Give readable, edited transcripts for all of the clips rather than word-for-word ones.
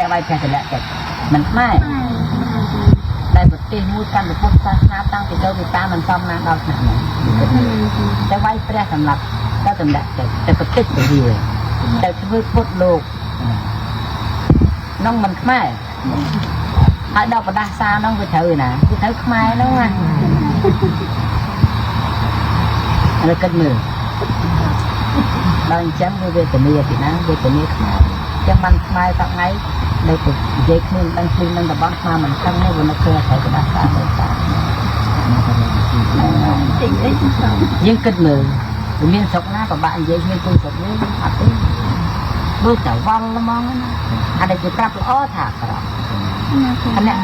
អ្នកវាយផ្ទះតម្លាក់ចិត្តមិនខ្មែរតែប្រទេសមួយកាន់តែពុទ្ធសាសនាតាំងពីទៅពីតាមិនសមណាដល់ឆ្នាំនេះតែវាយព្រះសម្រាប់តែតម្លាក់ចិត្តតែប្រទេសទៅវាតែធ្វើពុទ្ធលោកនោះមិនខ្មែរហើយដល់ប្រដាសានោះវាត្រូវណាវាត្រូវខ្មែរនោះណាហើយគិតមើលដល់អញ្ចឹងវាវេទនាពីណាវេទនាខ្មែរចឹងបានខ្មែរតថ្ងៃនៅទៅនិយាយគ្នាដឹងគ្នានឹងរបស់ខ្មែរមិនខឹងទេវានៅឃើញតែប្រដាសាទៅតាយើងគិតមើលវាមានស្រុកណាក៏បាក់និយាយគ្នាទៅស្រុកនេះអត់ទេមើលតែវល់ហ្មងអានេះគេប្រាប់ល្អថាក្រក់អានេះ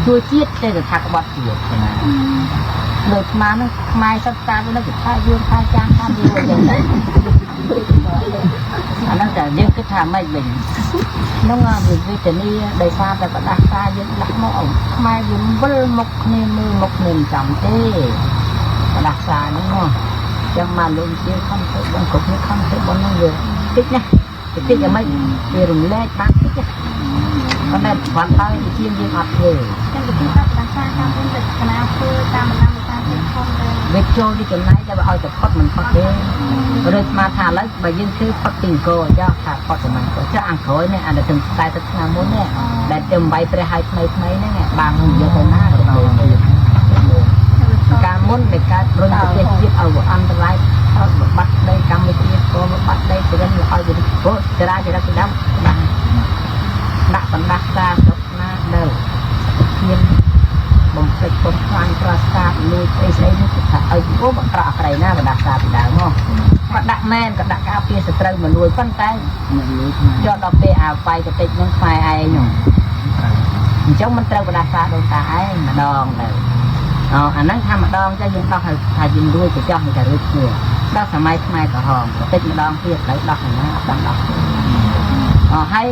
ជួយជាតិទៅថាក្បត់ជាតិណាលើស្មានហ្នឹងខ្មែរសិក្សាទៅនឹងថាយើងថាចាងតាមយើងអញ្ចឹងអាហ្នឹងតែយើងគិតថាម៉េចវិញនោះវិទ្យានីដោយសារតែប្រដាសាយើងដាក់មកឲ្យខ្មែរយើងវិលមុខគ្នាមើលមុខគ្នាចាំទេប្រដាសាហ្នឹងមកចឹងមកលោកជាខំធ្វើបងគ្រប់នេះខំធ្វើបងហ្នឹងយើងតិចណាតិចយ៉ាងម៉េចវារំលែកបានតិចប៉ុន្តែបានហើយជាយើងអត់ធ្វើចឹងគឺថាប្រដាសាតាមវិញទៅកណាធ្វើតាមដំណើរការទៀតផងវាចូលទីចំណាយតែឲ្យតែផុតមិនផុតទេឬស្មាថាឥឡូវបើយើងធ្វើផុតពីអង្គរយកថាផុតប្រហែលចុះអង្គរនេះអានៅតែទឹកឆ្នាំមុននេះដែលទៅបាយព្រះហើយថ្មីហ្នឹងបានយកទៅណាទៅការមុនដែលកើតរុញប្រទេសជាតិឲ្យអន្តរាយបាត់ដីកម្មវិធីក៏បាត់ដីទៅវិញឲ្យវាព្រោះចរាចរណ៍ទៅដាក់បណ្ដាសាស្រុកណានៅមានបំពេញបំផ្លាញប្រាសាទលួចស្អីនេះថាឲ្យអូបក្រក់ក្រៃណាបណ្ដាសាពីដើមមកគាត់ដាក់មែនក៏ដាក់ការពារសត្រូវមកលួចប៉ុន្តែយកដល់ពេលអាវាយកតិចនឹងខ្មែរឯងនោះអញ្ចឹងមិនត្រូវបណ្ដាសាដូនតាឯងម្ដងទៅអាហ្នឹងថាម្ដងទៅយើងដោះឲ្យថាយើងរួចទៅចោះមិនតែរួចគ្នាដល់សម័យខ្មែរក្រហមតិចម្ដងទៀតត្រូវដោះណាអត់ដល់ដោះហើយ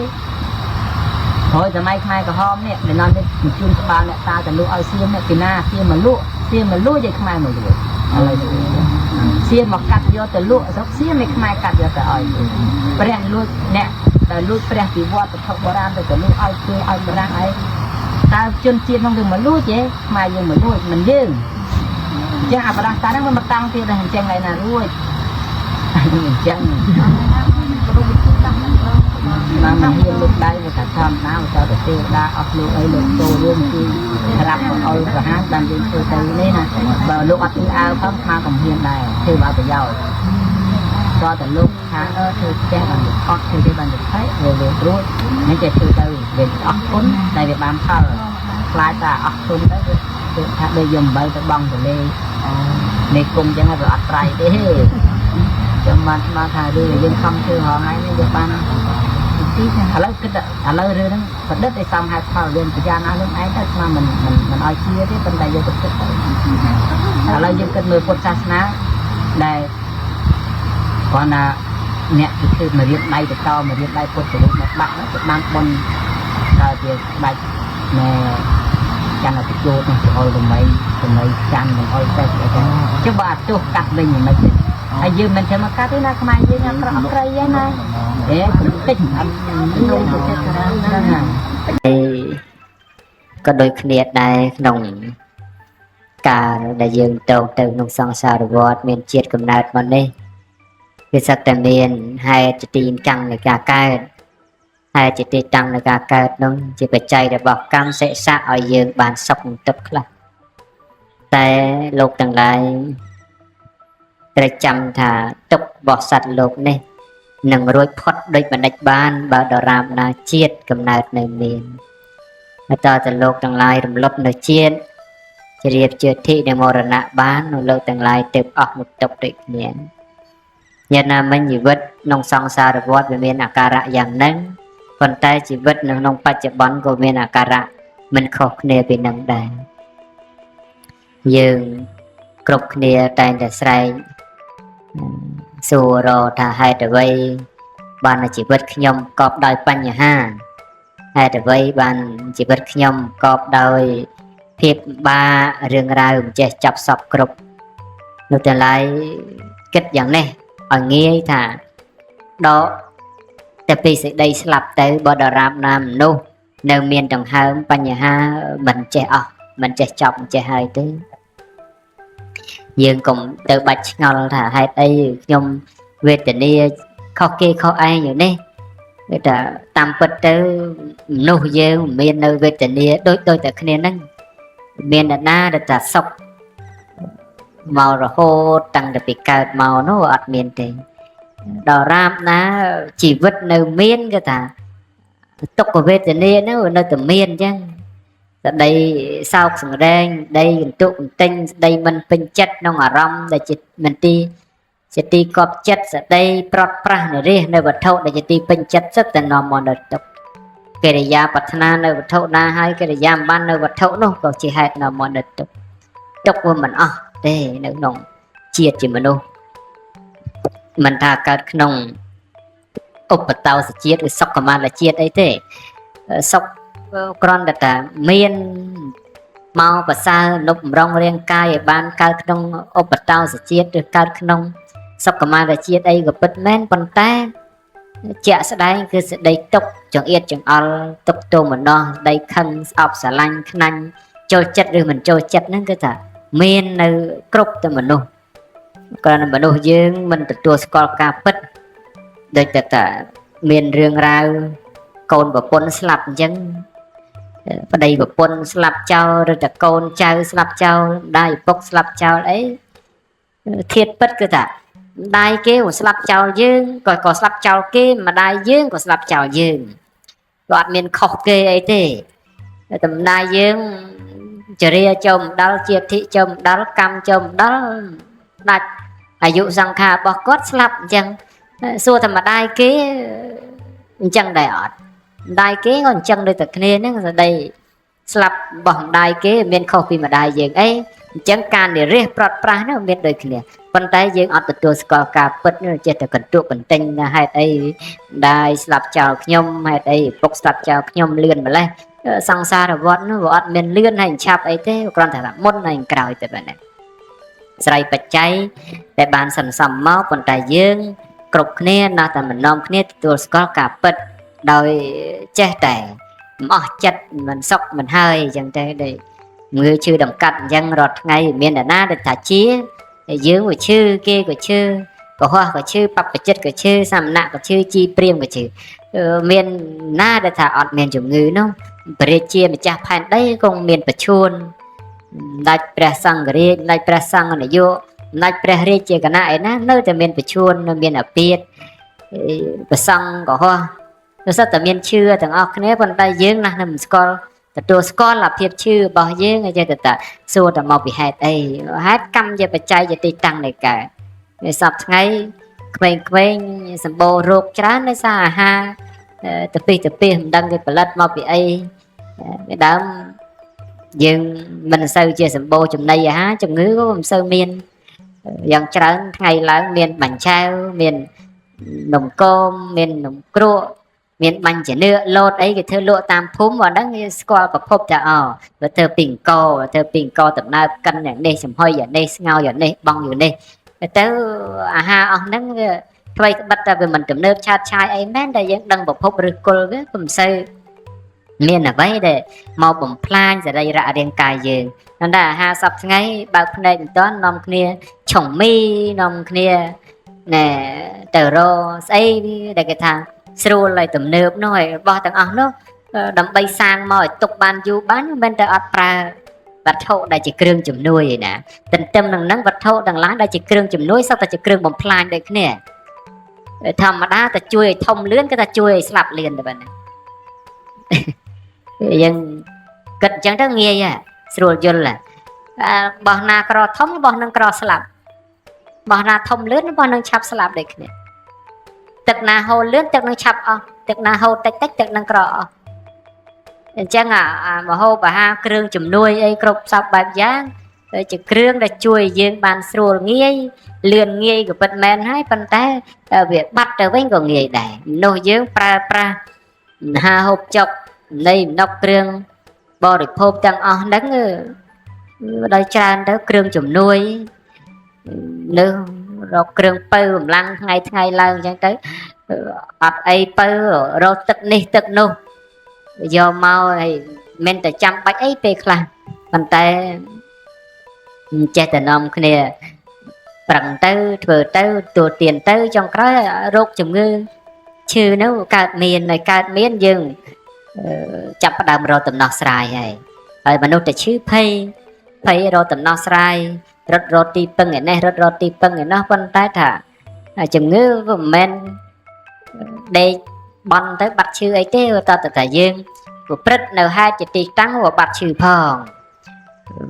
ហើយសម័យខ្មែរក្រហមនេះដែលនាំទៅជួនក្បាលអ្នកតាទៅលក់ឲ្យសៀមនេះពីណាសៀមមកលក់ឲ្យខ្មែរមកលក់ឥឡូវសៀមមកកាត់យកទៅលក់ស្រុកសៀមនេះខ្មែរកាត់យកទៅឲ្យព្រះលួចអ្នកដែលលួចព្រះពីវត្តវត្ថុបុរាណទៅលក់ឲ្យគេឲ្យបរាំងឲ្យតើជនជាតិនោះទៅមកលួចទេខ្មែរយើងមកលួចមិនយើងអញ្ចឹងអាបដាសាហ្នឹងមិនមកតាំងទៀតតែអញ្ចឹងឯណារួចអញ្ចឹងមកហ៊ានលុបដៃវាថាធម្មតាទៅទៅទេវតាអស់លោកអីលោកតូរួមគឺក្រាបឲ្យប្រហារបានយើងធ្វើទៅនេះណាបើលោកអត់ធ្វើអើផងមកកំហ៊ានដែរធ្វើឲ្យប្រយោជន៍ក៏តែលោកថាធ្វើផ្ទះបានអត់ធ្វើទេបានទៅហើយវារួចនេះគេធ្វើទៅវាអស់គុណតែវាបានផលខ្លាចតែអស់គុណទៅគឺថាដូចយកអំបិលទៅបង់ទលេនេះគុំអញ្ចឹងវាអត់ប្រៃទេចាំបានស្មានថារឿងយើងខំធ្វើហងៃនេះវាបានទីឥឡូវគិតឥឡូវរឿងហ្នឹងប្រឌិតឲ្យសំហេតុផលយើងពិចារណានឹងឯងទៅស្មានមិនឲ្យជាទេប៉ុន្តែយើងគិតទៅឥឡូវយើងគិតមើលពុទ្ធសាសនាដែលគាត់ណាអ្នកគឺធ្វើមករៀនដៃទៅតមករៀនដៃពុទ្ធទៅមកបាក់ទៅបានបុណ្យកើតជាដាច់ណែចន្ទតិយោទៅឲ្យតម្លៃច័ន្ទនឹងឲ្យតែអញ្ចឹងចុះបើអត់ទោះកាត់វិញមិនទេហើយយើងមិនធ្វើមកកាត់ទេណាខ្មែរយើងអត់ក្រក់ក្រៃទេណាតិចអត់នោះទៅចិត្តហ្នឹងក៏ដូចគ្នាដែរក្នុងការដែលយើងទៅក្នុងសង្សារវដ្តមានជាតិកំណើតមកនេះវាសិតតែមានហេតុជាទីតាំងនៃការកើតហេតុជាទីតាំងនៃការកើតនោះជាបច្ច័យរបស់កម្មសិក្សាឲ្យយើងបានសុខបន្ទប់ខ្លះតែលោកទាំងឡាយត្រូវចាំថាទុក្ខរបស់សត្វលោកនេះនឹងរួចផុតដូចបណ្ឌិតបានបើដរាបណាជាតិកំណើតនៅមានហើយតើលោកទាំងឡាយរំលត់នៅជាតិជ្រាបជាធិនៃមរណៈបាននៅលោកទាំងឡាយទើបអស់មុខទុក្ខដូចគ្នាញាតិណាមិញជីវិតក្នុងសង្សារវដ្តវាមានអាការៈយ៉ាងហ្នឹងប៉ុន្តែជីវិតនៅក្នុងបច្ចុប្បន្នក៏មានអាការៈមិនខុសគ្នាពីនឹងដែរយើងគ្រប់គ្នាតែងតែស្រែកសួររកថាហេតុអ្វីបានជីវិតខ្ញុំកប់ដោយបញ្ហាហេតុអ្វីបានជីវិតខ្ញុំកប់ដោយភាពបារឿងរ៉ាវមិនចេះចាប់សពគ្រប់នោះតែឡើយគិតយ៉ាងនេះឲ្យងាយថាដកតែពីសេចក្តីស្លាប់ទៅបើដរាបណាមនុស្ស នៅមានដង្ហើមបញ្ហាមិនចេះអស់មិនចេះចប់មិនចេះហើយទេយើងកុំទៅបាច់ឆ្ងល់ថាហេតុអីខ្ញុំវេទនាខុសគេខុសឯងយ៉ាងនេះគឺថាតាមពិតទៅមនុស្សយើងមាននៅវេទនាដូចតែគ្នាហ្នឹងមានអ្នកណាដែលថាសុខមករហូតតាំងតែពីកើតមកនោះអត់មានទេដល់រាបណាជីវិតនៅមានគឺថាទុក្ខវេទនាហ្នឹងនៅតែមានអញ្ចឹងស្ដីសោកសង្រេងស្ដីកន្ទុកកន្ទិញស្ដីមិនពេញចិត្តក្នុងអារម្មណ៍ដែលជាមិនទីជាទីកប់ចិត្តស្ដីប្រត់ប្រាស់នរិះនៅវត្ថុដែលជាទីពេញចិត្តសិតតែនាំមកនៅទុក្ខកិរិយាប្រាថ្នានៅវត្ថុណាហើយកិរិយាមិនបាននៅវត្ថុនោះក៏ជាហេតុនាំមកនៅទុក្ខទុក្ខវាមិនអស់ទេនៅក្នុងជាតិជាមនុស្សមិនថាកើតក្នុងឧបតោសជាតិឬសុខមាលជាតិអីទេសុខគ្រាន់តែថាមានមកប្រសើរនុបម្រងរាងកាយឲ្យបានកើតក្នុងឧបតោសជាតិឬកើតក្នុងសុខមាលជាតិអីក៏ពិតមែនប៉ុន្តែជាក់ស្ដែងគឺសេចក្តីទុក្ខចង្អៀតចង្អល់ទុក្ខទោមនស្សសេចក្តីខឹងស្អប់ស្រឡាញ់ខ្នាញ់ចូលចិត្តឬមិនចូលចិត្តហ្នឹងគឺថាមាននៅគ្រប់តែមនុស្សគ្រាន់តែមនុស្សយើងមិនទទួលស្គាល់ការពិតដូចតែមានរឿងរ៉ាវកូនប្រពន្ធស្លាប់អញ្ចឹងប្តីប្រពន្ធស្លាប់ចោលឬតែកូនចៅស្លាប់ចោលម្ដាយឪពុកស្លាប់ចោលអីធាតុពិតគឺថាម្ដាយគេក៏ស្លាប់ចោលយើងក៏ស្លាប់ចោលគេម្ដាយយើងក៏ស្លាប់ចោលយើងក៏អត់មានខុសគេអីទេតែម្ដាយយើងចរិយាចូលម្ដលជាធិចូលម្ដលកម្មចូលម្ដលដាច់អាយុសង្ខាររបស់គាត់ស្លាប់អញ្ចឹងសួរតែម្ដាយគេអញ្ចឹងដែរអត់ម្ដាយគេក៏អញ្ចឹងដូចតែគ្នាហ្នឹងស្ដីស្លាប់របស់ម្ដាយគេមានខុសពីម្ដាយយើងអីអញ្ចឹងការនិរិះប្រត់ប្រាស់នោះមានដូចគ្នាប៉ុន្តែយើងអត់ទទួលស្គាល់ការពិតចេះតែកន្ទក់កន្ទិញណាហេតុអីម្ដាយស្លាប់ចោលខ្ញុំហេតុអីឪពុកស្លាប់ចោលខ្ញុំលឿនម្លេះសង្សារវដ្តនោះវាអត់មានលឿនហើយឆាប់អីទេគ្រាន់តែថាមុនហើយក្រោយទៅបែបហ្នឹងស្រ័យបច្ច័យដែលបានសន្សំមកប៉ុន្តែយើងគ្រប់គ្នាណាស់តែមិននាំគ្នាទទួលស្គាល់ការពិតដោយចេះតែមិនអស់ចិត្តមិនសុខមិនហើយអញ្ចឹងទេដូចងើឈឺដង្កាត់អញ្ចឹងរាល់ថ្ងៃមានអ្នកណាដែលថាជាយើងក៏ឈឺគេក៏ឈឺកុហកក៏ឈឺបព្វជិតក៏ឈឺសាមណៈក៏ឈឺជីព្រាមក៏ឈឺមានណាដែលថាអត់មានជំងឺនោះព្រះរាជាម្ចាស់ផែនដីគង់មានប្រឈួនដាច់ព្រះសង្ឃរាជដាច់ព្រះសង្ឃនាយកដាច់ព្រះរាជាគណៈឯណានៅតែមានប្រឈួននៅមានអាពាធប្រសង់កុហកគឺសិតតែមានឈឺទាំងអស់គ្នាប៉ុន្តែយើងណាស់នៅមិនស្គាល់ទទួលស្គាល់អាភាពឈឺរបស់យើងឲ្យចេះតែសួរតែមកពីហេតុអីហេតុកម្មជាបច្ច័យជាទីតាំងនៃកើតវាសពថ្ងៃក្មេងៗសម្បូររោគច្រើនដោយសារអាហារទៅពីមិនដឹងគេផលិតមកពីអីពីដើមយើងមិនសូវជាសម្បូរចំណីអាហារជំងឺក៏មិនសូវមានយ៉ាងច្រើនថ្ងៃឡើងមានបាញ់ឆាវមាននំគមមាននំគ្រក់មានបាញ់ចានឿលោតអីគេធ្វើលក់តាមភូមិអាហ្នឹងគេស្គាល់ប្រភពតែវាធ្វើពីអង្គដំណើបកិនយ៉ាងនេះចំហុយយ៉ាងនេះស្ងោរយ៉ាងនេះបងយ៉ាងនេះទៅអាហារអស់ហ្នឹងវាថ្មីក្បិតតែវាមិនទំនើបឆាតឆាយអីមែនតែយើងដឹងប្រភពឬគល់វាមិនសូវមានអ្វីដែលមកបំផ្លាញសរីរៈរាងកាយយើងប៉ុន្តែអាហារសពថ្ងៃបើកភ្នែកមិនទាន់នាំគ្នាឆុងមីនាំគ្នាណែទៅរកស្អីដែលគេថាស្រួលហើយទំនើបនោះហើយរបស់ទាំងអស់នោះដើម្បីសាងមកឲ្យទុកបានយូរបានមិនតែអត់ប្រើវត្ថុដែលជាគ្រឿងជំនួយឯណាទន្ទឹមនឹងហ្នឹងវត្ថុទាំងឡាយដែលជាគ្រឿងជំនួយសុទ្ធតែជាគ្រឿងបំផ្លាញដូចគ្នាធម្មតាតែជួយឲ្យធំលឿនគេថាជួយឲ្យស្លាប់លឿនទៅបែបហ្នឹងយើងគិតអញ្ចឹងទៅងាយស្រួលយល់បោះណាក្រធំបោះនឹងក្រស្លាប់បោះណាធំលឿនបោះនឹងឆាប់ស្លាប់ដូចគ្នាទឹកណាហូរលឿនទឹកនឹងឆាប់អស់ទឹកណាហូរតិចទឹកនឹងក្រអស់អញ្ចឹងមហូបអាហារគ្រឿងជំនួយអីគ្រប់សពបែបយ៉ាងជាគ្រឿងដែលជួយយើងបានស្រួលងាយលឿនងាយក៏ពិតមែនហើយប៉ុន្តែវាបាត់ទៅវិញក៏ងាយដែរមនុស្សយើងប្រើប្រាស់អាហារហូបចុកនៃម្ដុកគ្រឿងបរិភោគទាំងអស់ហ្នឹងដោយច្រើនទៅគ្រឿងជំនួយនៅរកគ្រឿងបើកម្លាំងថ្ងៃឡើងអញ្ចឹងទៅអត់អីបើរកទឹកនេះទឹកនោះ យកមកហើយមិនតែចាំបាច់អីពេលខ្លះប៉ុន្តែចេះតែនាំគ្នាប្រឹងទៅធ្វើទៅទូទានទៅចុងក្រោយរោគជំងឺឈឺនោះកើតមានយើងចាប់ផ្ដើមរកដំណោះស្រាយហើយមនុស្សតែឈឺភ័យរកដំណោះស្រាយរត់រត់ទីពឹងឯនេះរត់រត់ទីពឹងឯនោះប៉ុន្តែថាជំងឺវាមិនមែនដេកបន់ទៅបាត់ឈឺអីទេតើតែយើងប្រព្រឹត្តនៅហេតុជាទីតាំងវាបាត់ឈឺផង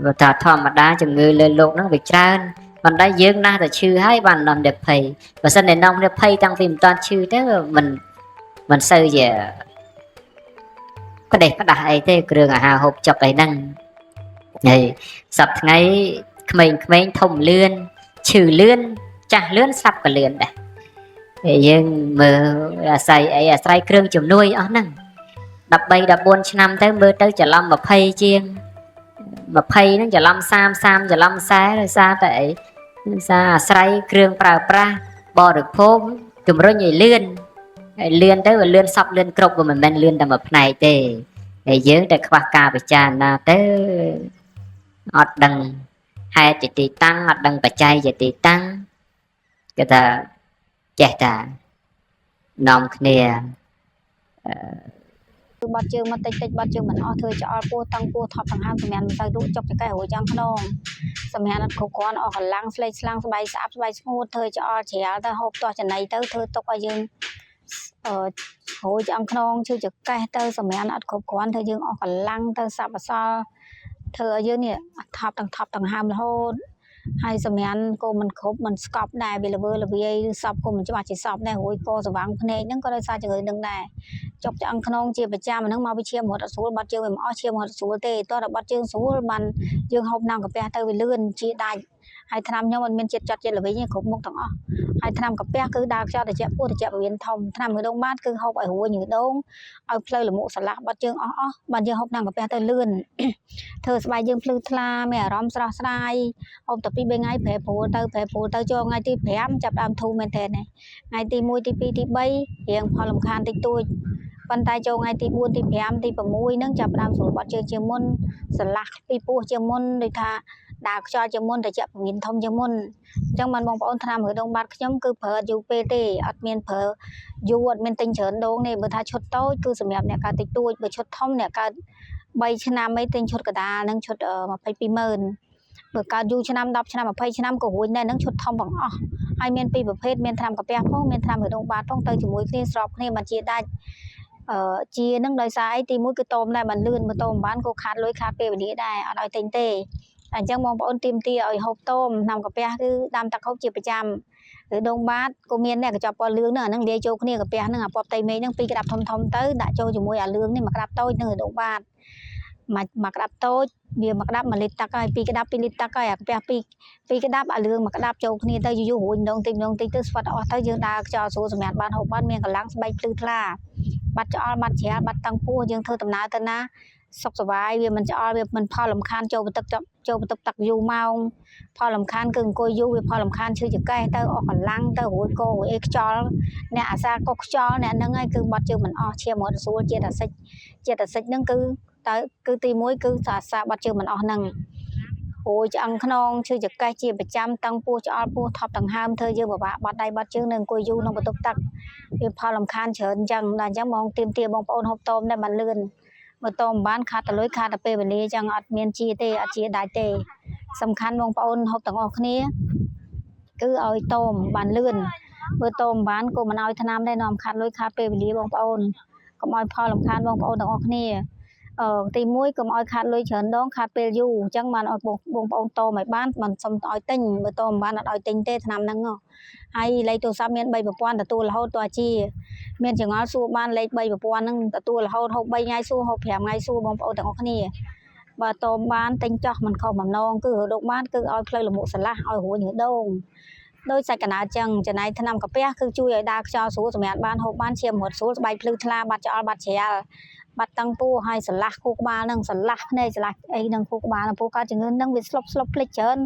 វាថាធម្មតាជំងឺលើโลกហ្នឹងវាច្រើនប៉ុន្តែយើងណាស់តែឈឺហើយបាននាំតែភ័យបើសិនតែនាំតែភ័យតាំងពីមិនតាន់ឈឺទៅមិនសូវជាផ្ដេសផ្ដាស់អីទេគ្រឿងអាហារហូបចុកអីហ្នឹងហើយសប្តាហ៍ថ្ងៃក្មេងៗធំលឿនឈឺលឿនចាស់លឿនស្លាប់ក៏លឿនដែរហើយយើងមើលអាស្រ័យគ្រឿងជំនួយអស់ហ្នឹង13 14ឆ្នាំទៅមើលទៅច្រឡំ20ជាង20ហ្នឹងច្រឡំ30ច្រឡំ40ដោយសារតែអីដោយសារអាស្រ័យគ្រឿងប្រើប្រាស់បរិភោគជំរុញឲ្យលឿនហើយលឿនទៅវាលឿនសពលឿនគ្រប់វាមិនមែនលឿនតែមួយផ្នែកទេហើយយើងតែខ្វះការពិចារណាទៅអត់ដឹងហេតុជាទីតាំងអត់ដឹងបច្ច័យជាទីតាំងគេថាចេះតានាំគ្នាបាត់ជើងមកតិចបាត់ជើងមិនអស់ធ្វើចោលពោះតាំងពោះថប់ដង្ហើមសម្រាប់មិនទៅលក់ចុកចកែរួចយ៉ាងខ្នងសម្រាប់អត់គ្រប់គ្រាន់អស់កម្លាំងស្លេកស្លាំងស្បែកស្អាប់ស្បែកស្ងួតធ្វើចោលជ្រាលទៅហូបទាស់ចំណៃទៅធ្វើទុកឲ្យយើងរួចយ៉ាងខ្នងជឿចកែទៅសម្រាប់អត់គ្រប់គ្រាន់ធ្វើយើងអស់កម្លាំងទៅសាប់អសល់ធ្វើឲ្យយើងនេះថប់ដង្ហើមរហូតហើយសម្រាប់ក៏មិនគ្រប់មិនស្កប់ដែរវាល្វើល្វាយសពក៏មិនច្បាស់ជាសពដែររួយក៏ស្វាំងភ្នែកហ្នឹងក៏ដោយសារជំងឺនឹងដែរចុកឆ្អឹងខ្នងជាប្រចាំហ្នឹងមកវិជាមរត់អត់ស្រួលបាត់ជើងវាមិនអស់ជាមរត់ស្រួលទេតោះដល់បាត់ជើងស្រួលបានយើងហូបណាំកាពះទៅវាលឿនជាដាច់ហើយថ្នាំខ្ញុំអត់មានចិត្តចាត់ចិត្តល្វីងគ្រប់មុខទាំងអស់ហើយថ្នាំកាពះគឺដើរខ្យល់ត្រជាក់ពោះត្រជាក់ពវៀនធំថ្នាំមើដងបាតគឺហូបឲ្យរួញញើដងឲ្យផ្លូវលមុខស្រឡះបាត់ជើងអស់បានយើងហូបណាំកាពះទៅលឿនធ្វើស្បែកយើងភ្លឺថ្លាមានអារម្មណ៍ស្រស់ស្រាយហូបតែ2 3ថ្ងៃប្រែប្រួលទៅចូលថ្ងៃទី5ចាប់ដើមធូរមែនតើថ្ងៃទី1ទី2ទី3រៀងផលរំខានតិចតួចប៉ុន្តែចូលថ្ងៃទី4ទី5ទី6ហ្នឹងចាប់ដើមស្រួលបាត់ជើងជាមុនស្រឡះពីពោះជាមុនដូចថាដើរខ្យល់ជាមុនត្រជាក់ពវៀនធំជាមុនអញ្ចឹងបានបងប្អូនថ្នាំមើដងបាត់ខ្ញុំគឺប្រើយូរពេលទេអត់មានប្រើយូរអត់មានទិញច្រើនដងទេបើថាឈុតតូចគឺសម្រាប់អ្នកកើតតិចតួចបើឈុតធំអ្នកកើត3ឆ្នាំអីទិញឈុតកដាលហ្នឹងឈុត220000បើកើតយូរឆ្នាំ10ឆ្នាំ20ឆ្នាំក៏រួចដែរហ្នឹងឈុតធំបងអស់ហើយមានពីរប្រភេទមានថ្នាំកាពះផងមានថ្នាំមើដងបាត់ផងទៅជាមួយគ្នាស្របគ្នាបានជាដាច់ជានឹងដោយសារអីទី1គឺតោមដែរបានលឿនមើលតោមបានក៏ខាតលុយខាតពេលវេលាដែរអត់ឲ្យទិញទេអញ្ចឹងបងប្អូនទីមទីឲ្យហូបតោមថ្នាំកាពះគឺដាំទឹកហូបជាប្រចាំឬដងបាតក៏មានដែរកញ្ចប់ពណ៌លឿងហ្នឹងអាហ្នឹងលាយចូលគ្នាកាពះហ្នឹងអាពណ៌ផ្ទៃមេឃហ្នឹង2ក្តាប់ធំទៅដាក់ចូលជាមួយអាលឿងនេះ1ក្តាប់តូចនឹងដងបាតមួយក្តាប់តូចវា1ក្តាប់1លីត្រទឹកហើយ2ក្តាប់2លីត្រទឹកហើយអាកាពះ2ក្តាប់អាលឿង1ក្តាប់ចូលគ្នាទៅយូររួញដងតិចទៅស្វិតអស់ទៅយើងដើរខ្យល់ស្រួលសម្រាប់បានហូបបានមានកម្លាំងស្បែកភ្លឺថ្លាបាត់ច្អល់បាត់ជ្រាលបាត់តឹងពោះយើងធ្វើដំណើរទៅណាសុខសប្បាយវាមិនច្អល់វាមិនផលរំខានចូលបន្ទប់ទឹកយូរម៉ោងផលរំខានគឺអង្គុយយូរវាផលរំខានឈឺចង្កេះទៅអស់កម្លាំងទៅរួយករួយអីខ្យល់អ្នកអាសាកុសខ្យល់អ្នកហ្នឹងហើយគឺបាត់ជើងមិនអស់ឈាមរត់ស្រួលជាតិអាសិចហ្នឹងគឺទី1គឺអាសាបាត់ជើងមិនអស់ហ្នឹងរួយឆ្អឹងខ្នងឈឺចង្កេះជាប្រចាំតឹងពោះច្អល់ពោះថប់ដង្ហើមធ្វើយើងពិបាកបាត់ដៃបាត់ជើងនៅអង្គុយយូរក្នុងបន្ទប់ទឹកវាផលរំខានច្រើនអញ្ចឹងដល់អញ្ចឹងបងទាមបងប្អូនហូបតោមដែរបានលឿនបើតោមបានខាតតលុយខាតតែពេលវេលាអញ្ចឹងអត់មានជាទេអត់ជាដាច់ទេសំខាន់បងប្អូនហូបទាំងអស់គ្នាគឺឲ្យតោមបានលឿនបើតោមបានក៏មិនឲ្យថ្នាំដែរនាំខាតលុយខាតពេលវេលាបងប្អូនកុំឲ្យផលរំខានបងប្អូនទាំងអស់គ្នាទី1កុំឲ្យខាតលុយច្រើនដងខាតពេលយូរអញ្ចឹងបានឲ្យបងប្អូនតោមឲ្យបានមិនសុំឲ្យទិញបើតោមបានអត់ឲ្យទិញទេថ្នាំហ្នឹងហើយលេខទូរស័ព្ទមាន3ប្រព័ន្ធទទួលរហូតតជាមានចង្អល់សួរបានលេខ3ប្រព័ន្ធហ្នឹងទទួលរហូតហូប3ថ្ងៃសួរហូប5ថ្ងៃសួរបងប្អូនទាំងអស់គ្នាបើតោមបានទិញចោះមិនខុសបំណងគឺរដូវបានគឺឲ្យផ្លូវលមុខស្រឡះឲ្យរួញរដូងដោយសាច់កណ្ដាលចឹងចំណែកថ្នាំកាពះគឺជួយឲ្យដើរខ្យល់ស្រួលសម្រាប់បានហូបបានឈាមរត់ស្រួលស្បែកភ្លឺថ្លាបាត់ច្អល់បាត់ជ្រាលបាត់តឹងពោះហើយស្រឡះខួរក្បាលហ្នឹងស្រឡះភ្នែកស្រឡះអីហ្នឹងខួរក្បាលពោះកើតជំងឺហ្នឹងវាស្លុបភ្លេចច្រើន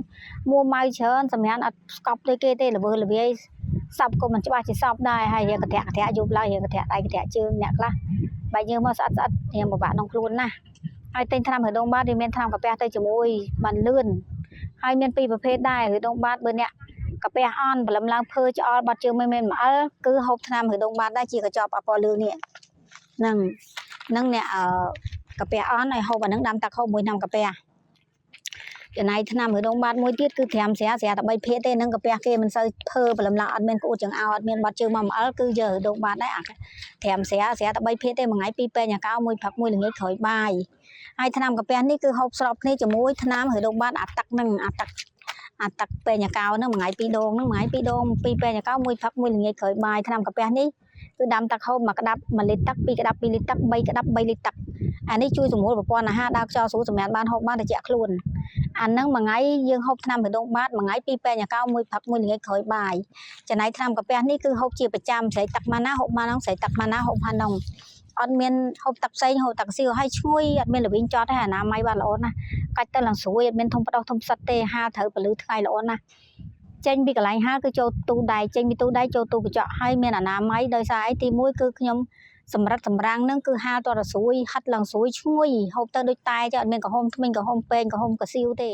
មួម៉ៅច្រើនសម្រាប់អត់ស្កប់ដូចគេទេល្វើល្វាយសពក៏មិនច្បាស់ជាសពដែរហើយយើងកន្ធាក់យប់ឡើងយើងកន្ធាក់ដៃកន្ធាក់ជើងអ្នកខ្លះ បាយយើងមកស្អាតរៀងពិបាកក្នុងខ្លួនណាស់ហើយទិញថ្នាំរដូងបាតវាមានថ្នាំកាពះទៅជាមួយបានលឿនហើយមានពីរប្រភេទដែររដូងបាតបើអ្នកកាពះអន់ព្រលឹមឡើងភើឆ្អល់បាត់ជើងមិនមែនម្អិលគឺហូបថ្នាំរដូងបាតដែរជាកញ្ចប់អពណ៌លឿងនេះហ្នឹងអ្នកកាពះអន់ឲ្យហូបអាហ្នឹងដាំទឹកហូបមួយថ្នាំកាពះចំណែកថ្នាំរដូងបាតមួយទៀតគឺត្រាំស្រាតែ3ភាគទេហ្នឹងកាពះគេមិនសូវភើព្រលឹមឡើងអត់មានក្អួតចង្អោរអត់មានបាត់ជើងមកម្អិលគឺយករដូងបាតដែរអាត្រាំស្រាតែ3ភាគទេមួយថ្ងៃ2ពេញអាកោមួយផឹកមួយល្ងាចក្រោយបាយហើយថ្នាំកាពះនេះគឺហូបស្របគ្នាជាមួយថ្នាំរដូងបាតអាទឹកហ្នឹងអាទឹកពេញអាកោហ្នឹងមួយថ្ងៃ2ដងហ្នឹងមួយថ្ងៃ2ដង2ពេញអាកោមួយផឹកមួយល្ងាចក្រោយបាយថ្នាំកាពះនេះគឺដាំទឹកហូបមួយក្តាប់1លីត្រទឹក2ក្តាប់2លីត្រទឹក3ក្តាប់3លីត្រទឹកអានេះជួយសម្រួលប្រព័ន្ធអាហារដើរខ្យល់ស្រួលសម្រាប់បានហូបបានត្រជាក់ខ្លួនអាហ្នឹងមួយថ្ងៃយើងហូបថ្នាំរដូងបាតមួយថ្ងៃ2ពេញអាកោមួយផឹកមួយល្ងាចក្រោយបាយចំណែកថ្នាំកាពះនេះគឺហូបជាប្រចាំស្រែកទឹកម៉ាណាហូបម៉ាហ្នឹងស្រែកទឹកម៉ាណាហូបម៉ាហ្នឹងអត់មានហូបទឹកផ្សេងហូបទឹកសៀវឲ្យឈ្ងុយអត់មានល្វីងចត់ទេអនាម័យបានល្អណាស់កាច់ទៅឡើងស្រួយអត់មានធំផ្ដោសធំផ្សិតទេហាលត្រូវពលឺថ្ងៃល្អណាស់ចេញពីកន្លែងហាលគឺចូលទូដែកចេញពីទូដែកចូលទូកញ្ចក់ហើយមានអនាម័យដោយសារអីទី1គឺខ្ញុំសម្រិតសម្រាំងនឹងគឺហាលតរស្រួយហិតឡើងស្រួយឈ្ងុយហូបទៅដូចតែចអត់មានកំហុំធ្មេញកំហុំពេងកំហុំកសៀវទេ